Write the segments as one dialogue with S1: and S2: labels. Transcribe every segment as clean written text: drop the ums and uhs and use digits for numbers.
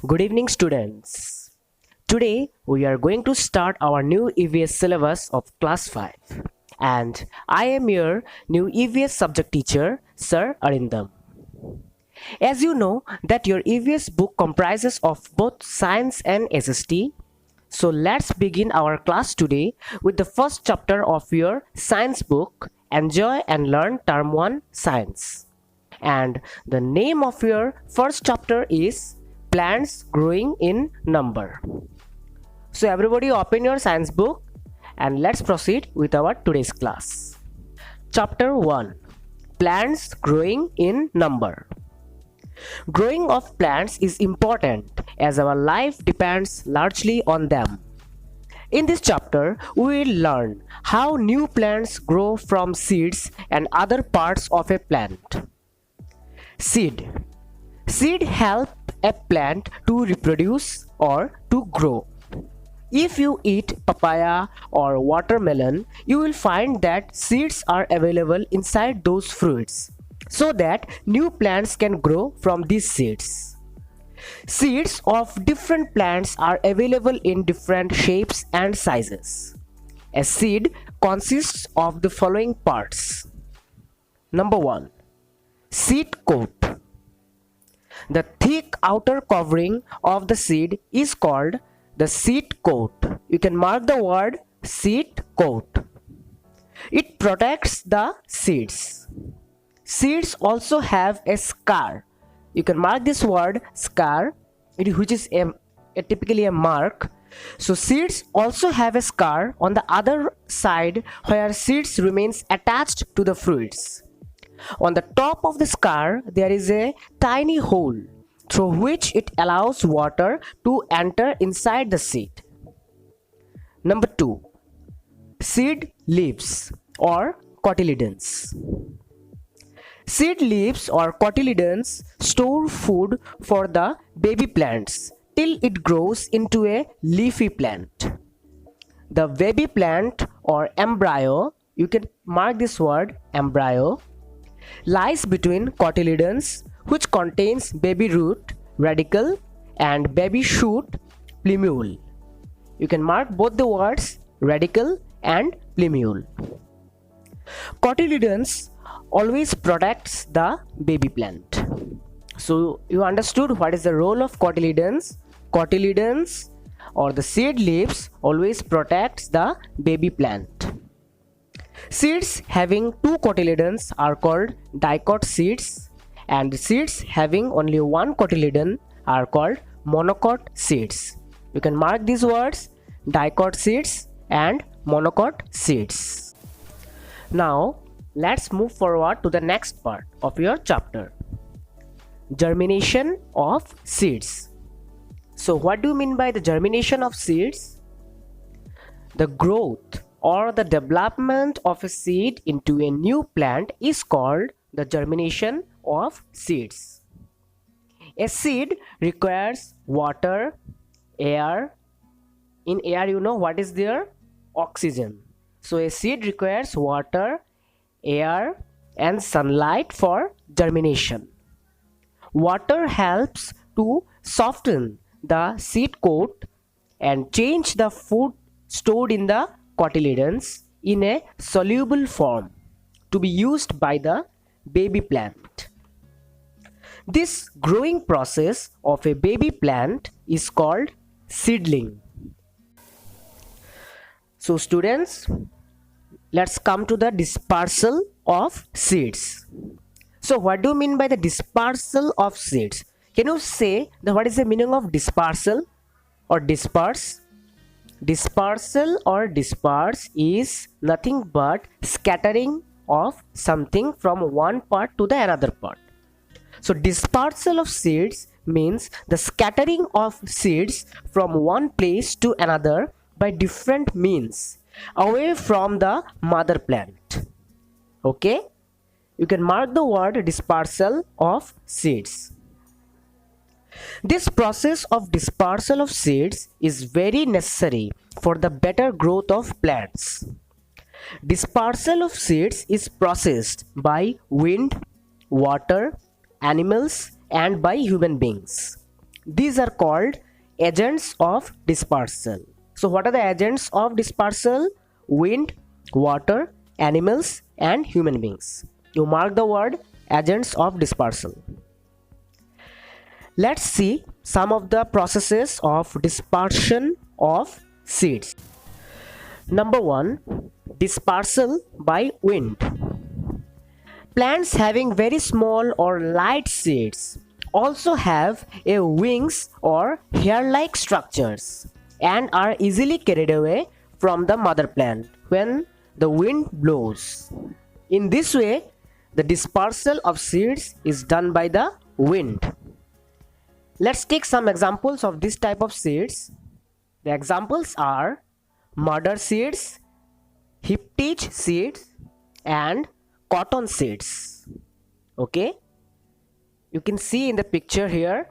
S1: Good evening, students. Today we are going to start our new EVS syllabus of class 5, and I am your new EVS subject teacher, Sir Arindam. As you know that your EVS book comprises of both science and SST, so let's begin our class today with the first chapter of your science book, Enjoy and Learn Term 1 Science. And the name of your first chapter is Plants Growing in Number. So everybody open your science book and let's proceed with our today's class. Chapter 1, Plants Growing in Number. Growing of plants is important as our life depends largely on them. In this chapter, we will learn how new plants grow from seeds and other parts of a plant. Seed. Seed help a plant to reproduce or to grow. If you eat papaya or watermelon, you will find that seeds are available inside those fruits, so that new plants can grow from these seeds. Seeds of different plants are available in different shapes and sizes. A seed consists of the following parts. Number 1. Seed coat. The thick outer covering of the seed is called the seed coat. You can mark the word seed coat. It protects the seeds. Seeds also have a scar. You can mark this word scar, which is typically a mark. So seeds also have a scar on the other side where seeds remains attached to the fruits. On the top of the scar, there is a tiny hole through which it allows water to enter inside the seed. Number 2. Seed leaves or cotyledons. Seed leaves or cotyledons store food for the baby plants till it grows into a leafy plant. The baby plant or embryo, you can mark this word embryo, lies between cotyledons, which contains baby root, radicle, and baby shoot, plumule. You can mark both the words radicle and plumule. Cotyledons always protects the baby plant. So you understood what is the role of cotyledons. Cotyledons or the seed leaves always protects the baby plant. Seeds having two cotyledons are called dicot seeds, and seeds having only one cotyledon are called monocot seeds. You can mark these words dicot seeds and monocot seeds. Now let's move forward to the next part of your chapter. Germination of seeds. So what do you mean by the germination of seeds? The growth or the development of a seed into a new plant is called the germination of seeds. A seed requires water, air. In air, you know what is there? Oxygen. So a seed requires water, air, and sunlight for germination. Water helps to soften the seed coat and change the food stored in the cotyledons in a soluble form to be used by the baby plant. This growing process of a baby plant is called seedling. So students, let's come to the dispersal of seeds. So what do you mean by the dispersal of seeds? Can you say what is the meaning of dispersal or disperse? Dispersal or disperse is nothing but scattering of something from one part to the another part. So dispersal of seeds means the scattering of seeds from one place to another by different means away from the mother plant. Okay? You can mark the word dispersal of seeds. This process of dispersal of seeds is very necessary for the better growth of plants. Dispersal of seeds is processed by wind, water, animals, and by human beings. These are called agents of dispersal. So what are the agents of dispersal? Wind, water, animals and human beings. You mark the word agents of dispersal. Let's see some of the processes of dispersion of seeds. Number 1, dispersal by wind. Plants having very small or light seeds also have a wings or hair-like structures and are easily carried away from the mother plant when the wind blows. In this way, the dispersal of seeds is done by the wind. Let's take some examples of this type of seeds. The examples are murder seeds, hiptych seeds and cotton seeds. Okay, you can see in the picture here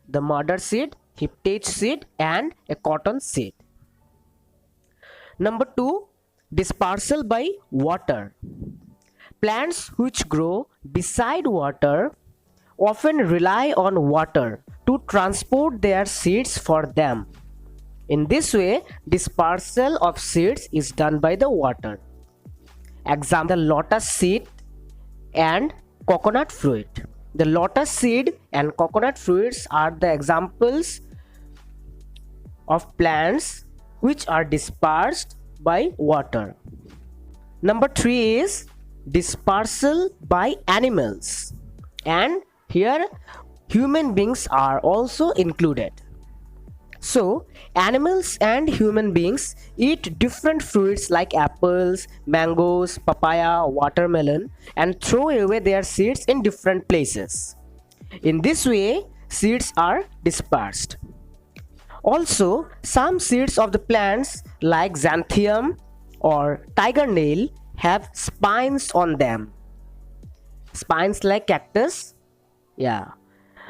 S1: the murder seed, hiptych seed and a cotton seed. Number 2, dispersal by water. Plants which grow beside water often rely on water to transport their seeds for them. In this way, dispersal of seeds is done by the water. Example, the lotus seed and coconut fruit. The lotus seed and coconut fruits are the examples of plants which are dispersed by water. Number 3 is dispersal by animals, and here human beings are also included. So animals and human beings eat different fruits like apples, mangoes, papaya, watermelon and throw away their seeds in different places. In this way, seeds are dispersed. Also, some seeds of the plants like xanthium or tiger nail have spines on them. Spines like cactus? Yeah.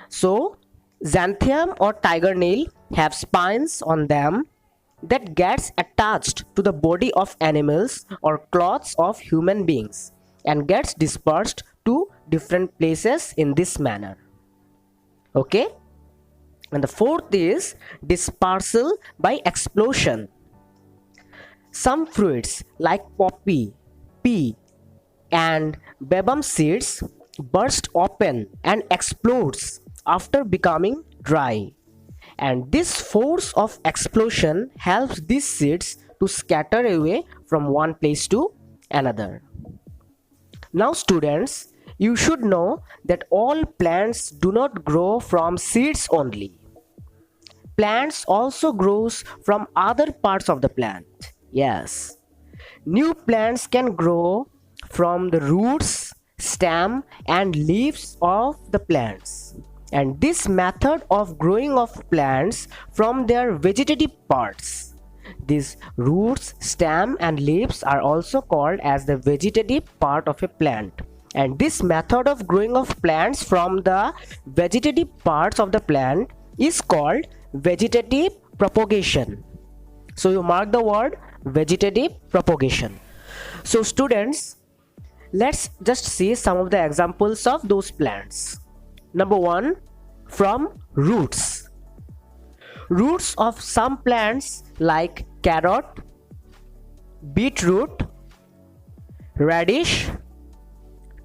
S1: So, xanthium or tiger nail have spines on them that gets attached to the body of animals or clothes of human beings and gets dispersed to different places in this manner. Okay? And the 4th is dispersal by explosion. Some fruits like poppy, pea and babam seeds burst open and explodes after becoming dry, and this force of explosion helps these seeds to scatter away from one place to another. Now students, you should know that all plants do not grow from seeds only. Plants also grows from other parts of the plant. Yes, new plants can grow from the roots, stem and leaves of the plants. And this method of growing of plants from their vegetative parts, these roots, stem and leaves are also called as the vegetative part of a plant. And this method of growing of plants from the vegetative parts of the plant is called vegetative propagation. So you mark the word vegetative propagation. So students, let's just see some of the examples of those plants. Number 1, from roots. Roots of some plants like carrot, beetroot, radish,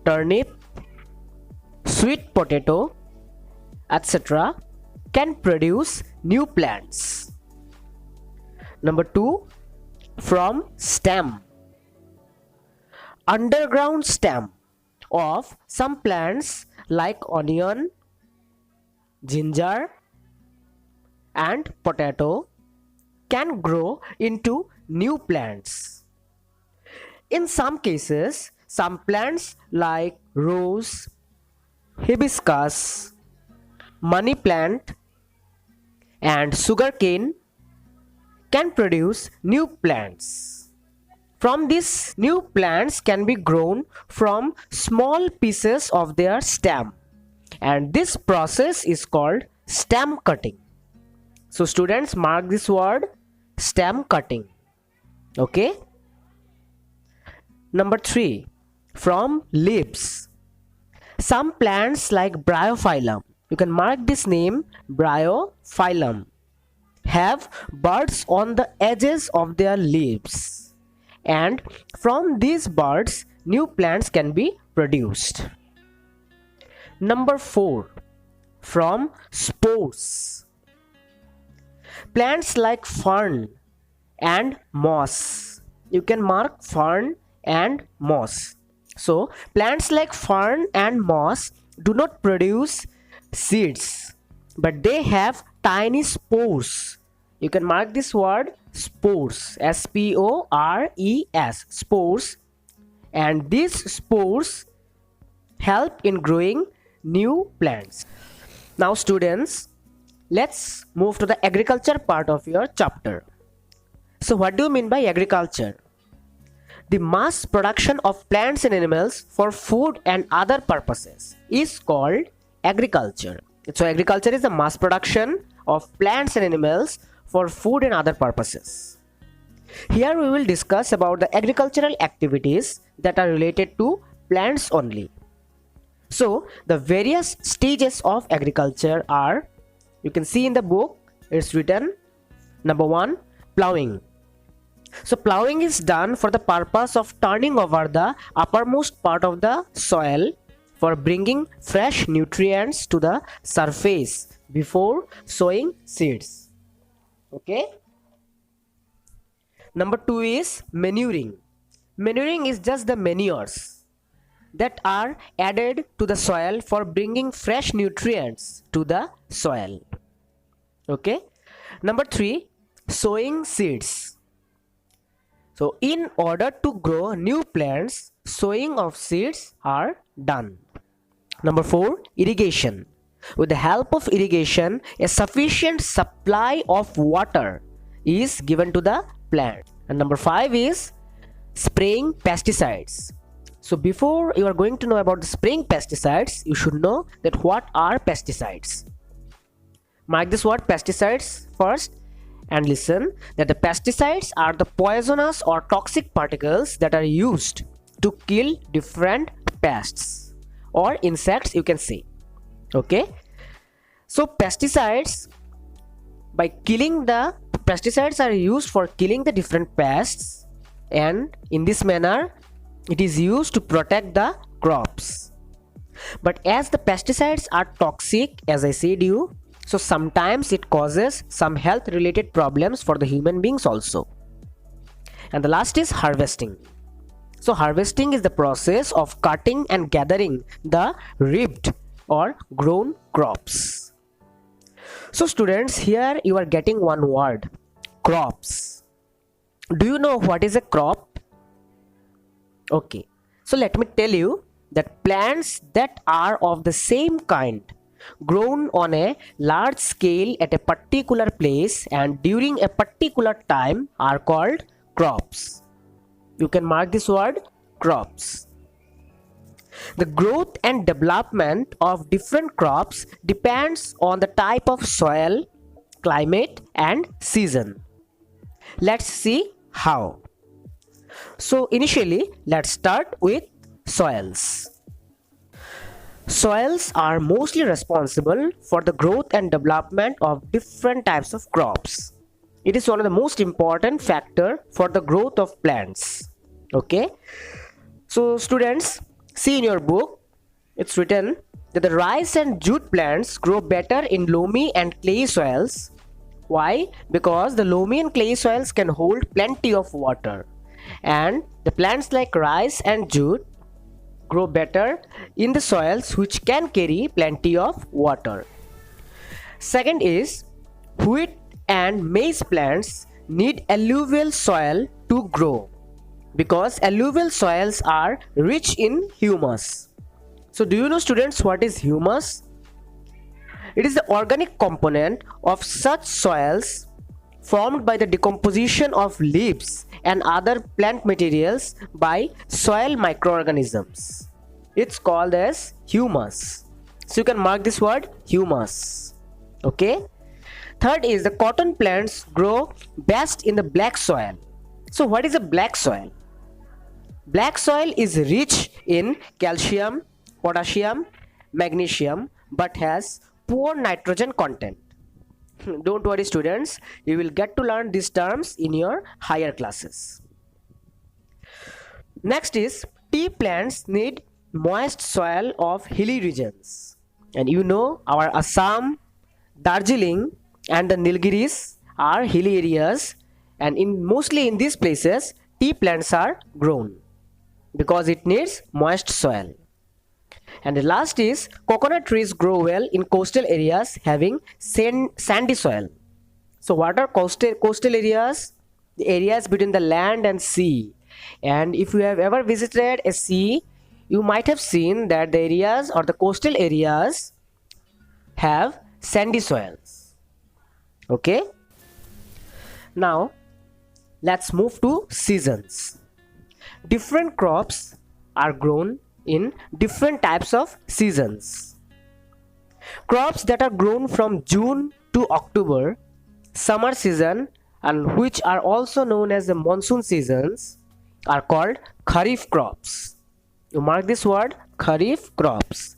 S1: turnip, sweet potato, etc. can produce new plants. Number 2, from stem. Underground stem of some plants like onion, ginger and potato can grow into new plants. In some cases, some plants like rose, hibiscus, money plant and sugarcane can produce new plants. From these new plants can be grown from small pieces of their stem, and this process is called stem cutting. So students, mark this word stem cutting. Okay? Number 3, from leaves. Some plants like Bryophyllum You can mark this name Bryophyllum. Have buds on the edges of their leaves, and from these buds new plants can be produced. Number 4, from spores. Plants like fern and moss. You can mark fern and moss. So plants like fern and moss do not produce seeds, but they have tiny spores. You can mark this word spores, S-P-O-R-E-S, spores, and these spores help in growing new plants. Now students, let's move to the agriculture part of your chapter. So what do you mean by agriculture? The mass production of plants and animals for food and other purposes is called agriculture. So agriculture is the mass production of plants and animals for food and other purposes. Here we will discuss about the agricultural activities that are related to plants only. So the various stages of agriculture are, you can see in the book, it's written, number 1, plowing. So plowing is done for the purpose of turning over the uppermost part of the soil for bringing fresh nutrients to the surface before sowing seeds. Okay. Number 2 is manuring. Manuring is just the manures that are added to the soil for bringing fresh nutrients to the soil. Okay. Number 3, sowing seeds. So in order to grow new plants, sowing of seeds are done. Number 4, irrigation. With the help of irrigation, a sufficient supply of water is given to the plant. And number 5 is spraying pesticides. So before you are going to know about the spraying pesticides, you should know that what are pesticides. Mark this word pesticides first and listen that the pesticides are the poisonous or toxic particles that are used to kill different pests or insects, you can say. Okay, so pesticides are used for killing the different pests, and in this manner it is used to protect the crops. But as the pesticides are toxic, as I said you, so sometimes it causes some health related problems for the human beings also. And the last is harvesting. So harvesting is the process of cutting and gathering the ribbed or grown crops. So students, here you are getting one word, crops. Do you know what is a crop? Okay, so let me tell you that plants that are of the same kind, grown on a large scale at a particular place and during a particular time, are called crops. You can mark this word, crops. The growth and development of different crops depends on the type of soil, climate and season. Let's see how. So initially, let's start with soils. Soils are mostly responsible for the growth and development of different types of crops. It is one of the most important factor for the growth of plants. Okay, so students, see in your book, it's written that the rice and jute plants grow better in loamy and clay soils. Why? Because the loamy and clay soils can hold plenty of water, and the plants like rice and jute grow better in the soils which can carry plenty of water. Second is, wheat and maize plants need alluvial soil to grow because alluvial soils are rich in humus. So do you know students what is humus? It is the organic component of such soils formed by the decomposition of leaves and other plant materials by soil microorganisms. It's called as humus. So you can mark this word, humus. Okay. Third is the cotton plants grow best in the black soil. So what is a black soil? Black soil is rich in calcium, potassium, magnesium, but has poor nitrogen content. Don't worry students, you will get to learn these terms in your higher classes. Next is tea plants need moist soil of hilly regions. And you know our Assam, Darjeeling and the Nilgiris are hilly areas, and mostly in these places tea plants are grown because it needs moist soil. And the last is coconut trees grow well in coastal areas having sandy soil. So what are coastal areas? The areas between the land and sea. And if you have ever visited a sea, you might have seen that the areas or the coastal areas have sandy soils. Okay, now let's move to seasons. Different crops are grown in different types of seasons. Crops that are grown from June to October, summer season, and which are also known as the monsoon seasons, are called kharif crops. You mark this word, kharif crops.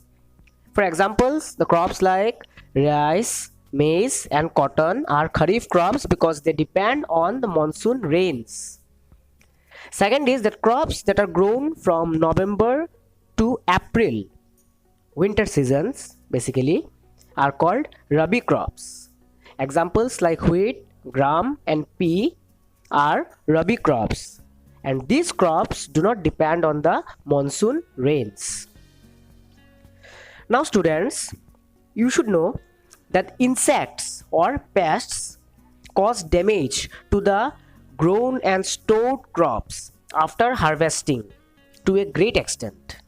S1: For examples, the crops like rice, maize and cotton are kharif crops because they depend on the monsoon rains. Second is that crops that are grown from November to April, winter seasons basically, are called rabi crops. Examples like wheat, gram and pea are rabi crops, and these crops do not depend on the monsoon rains. Now students, you should know that insects or pests cause damage to the grown and stored crops after harvesting to a great extent.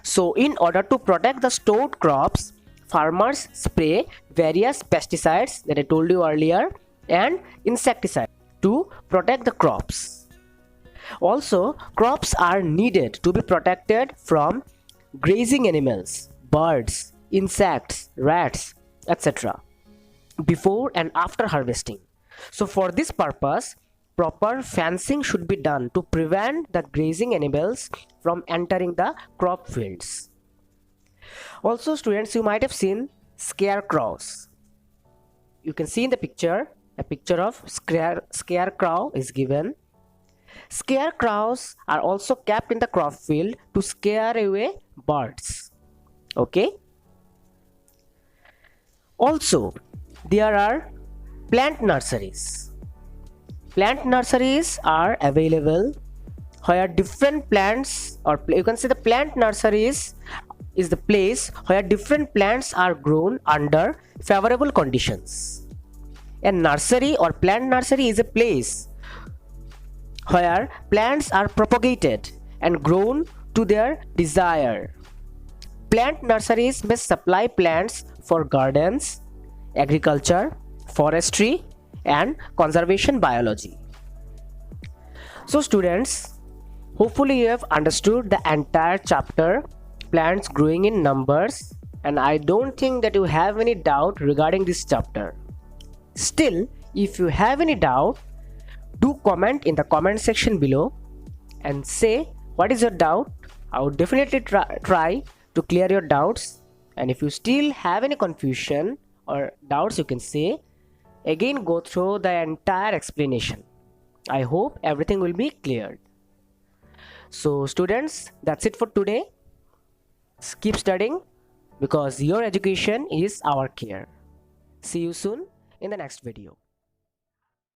S1: So in order to protect the stored crops, farmers spray various pesticides that I told you earlier and insecticides to protect the crops. Also, crops are needed to be protected from grazing animals, birds, insects, rats, etc. before and after harvesting. So for this purpose, proper fencing should be done to prevent the grazing animals from entering the crop fields. Also students, you might have seen scarecrows. You can see in the picture, a picture of scarecrow is given. Scarecrows are also kept in the crop field to scare away birds. Okay. Also, there are plant nurseries. Plant nurseries are available where different plants, or you can say the plant nurseries is the place where different plants are grown under favorable conditions. A nursery or plant nursery is a place where plants are propagated and grown to their desire. Plant nurseries may supply plants for gardens, agriculture, forestry, and conservation biology. So students, hopefully you have understood the entire chapter, plants growing in numbers, and I don't think that you have any doubt regarding this chapter. Still, if you have any doubt, do comment in the comment section below and say what is your doubt. I would definitely try to clear your doubts, and if you still have any confusion or doubts, you can say again, go through the entire explanation. I hope everything will be cleared. So students, that's it for today. Keep studying because your education is our care. See you soon in the next video.